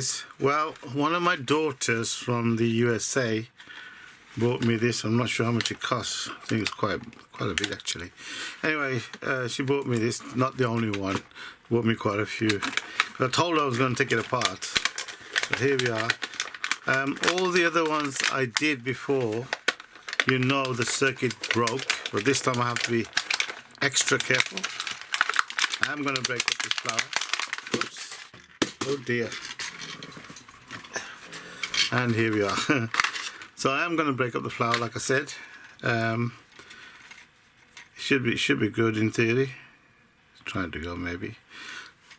guys, well, one of my daughters from the USA bought me this. I'm not sure how much it costs. I think it's quite a bit actually. Anyway, she bought me this, not the only one, bought me quite a few. I told her I was going to take it apart, but here we are. All the other ones I did before, you know, the circuit broke, but this time I have to be extra careful. I'm going to break up this flower. Oops. Oh dear. And here we are. So I am going to break up the flower, like I said. It should be good in theory. Trying to go maybe.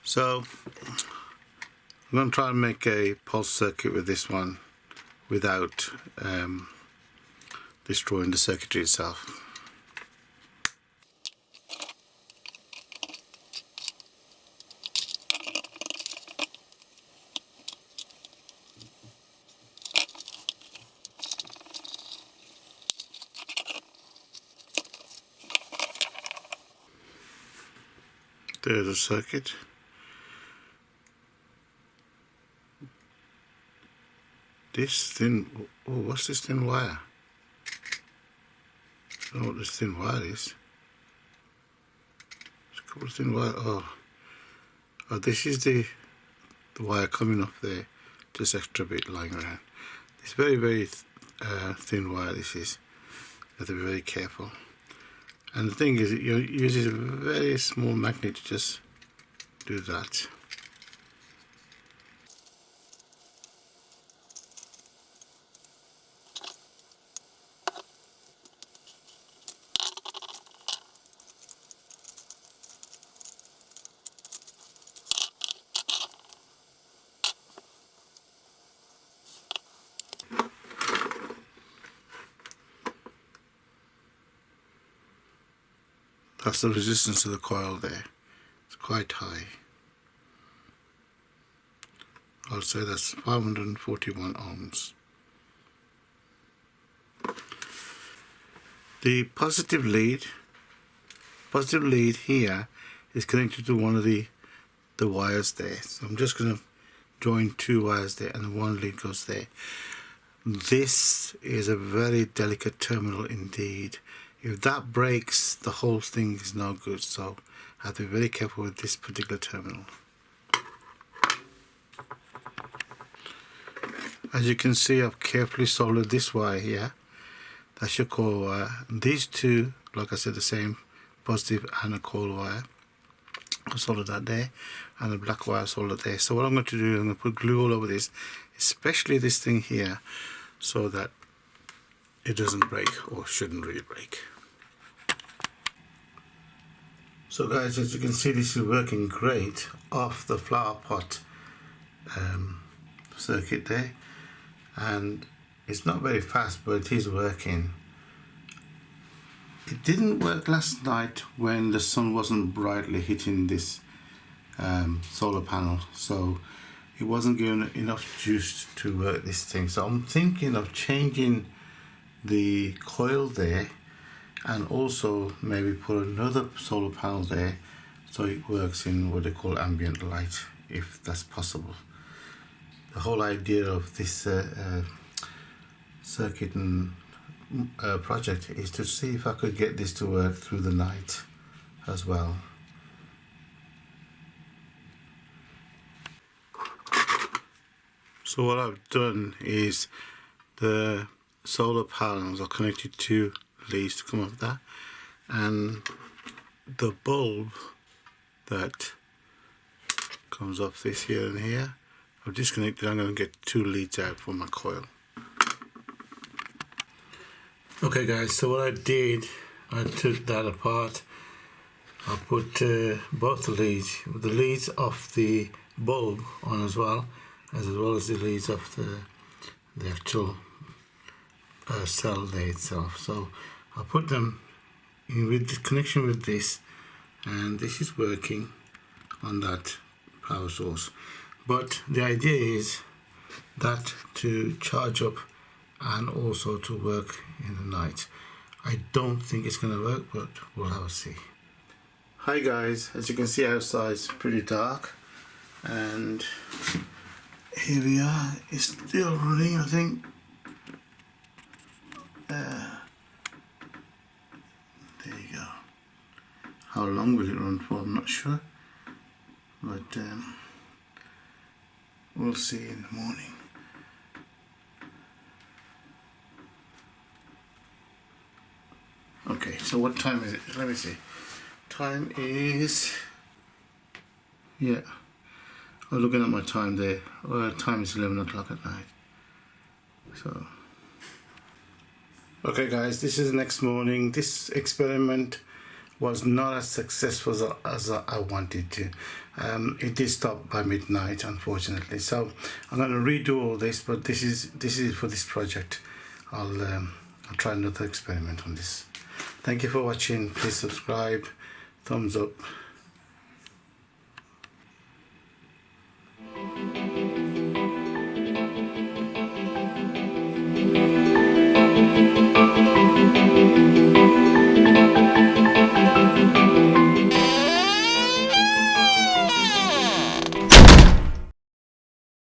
So I'm going to try and make a pulse circuit with this one without destroying the circuitry itself. There's a circuit. This thin, oh, what's this thin wire? I don't know what this thin wire is. There's a couple of thin wire. Oh, this is the wire coming up there. Just extra bit lying around. It's very, very thin wire. This is. You have to be very careful. And the thing is, it uses a very small magnet to just do that. That's the resistance of the coil there. It's quite high. I'll say that's 541 ohms. The positive lead here is connected to one of the wires there. So I'm just going to join two wires there, and one lead goes there. This is a very delicate terminal indeed. If that breaks, the whole thing is no good, so I have to be very careful with this particular terminal. As you can see, I've carefully soldered this wire here. That's your coil wire. And these two, like I said, the same positive and a coil wire. I've soldered that there, and the black wire soldered there. So what I'm going to do, I'm going to put glue all over this, especially this thing here, so that it doesn't break, or shouldn't really break. So guys, as you can see, this is working great off the flower pot circuit there, and it's not very fast, but it is working. It didn't work last night when the sun wasn't brightly hitting this solar panel, so it wasn't giving enough juice to work this thing. So I'm thinking of changing the coil there, and also maybe put another solar panel there so it works in what they call ambient light, if that's possible. The whole idea of this circuit and project is to see if I could get this to work through the night as well. So what I've done is the solar panels are connected to leads to come off that, and the bulb that comes off this here and here, I've disconnected. I'm going to get two leads out for my coil. Okay guys, so what I did, I took that apart. I put both the leads of the bulb on as well as the leads of the actual cell there itself. So I put them in with the connection with this, and this is working on that power source. But the idea is that to charge up and also to work in the night. I don't think it's going to work, but we'll have a see. Hi guys, as you can see outside it's pretty dark, and here we are. It's still running, I think. There you go. How long will it run for? I'm not sure, but we'll see in the morning. Okay, so what time is it? Let me see. Time is, yeah, I'm looking at my time there. Time is 11 o'clock at night. So, okay guys, this is the next morning. This experiment was not as successful as I wanted to. It did stop by midnight, unfortunately. So I'm going to redo all this, but this is for this project. I'll try another experiment on this. Thank you for watching. Please subscribe, thumbs up.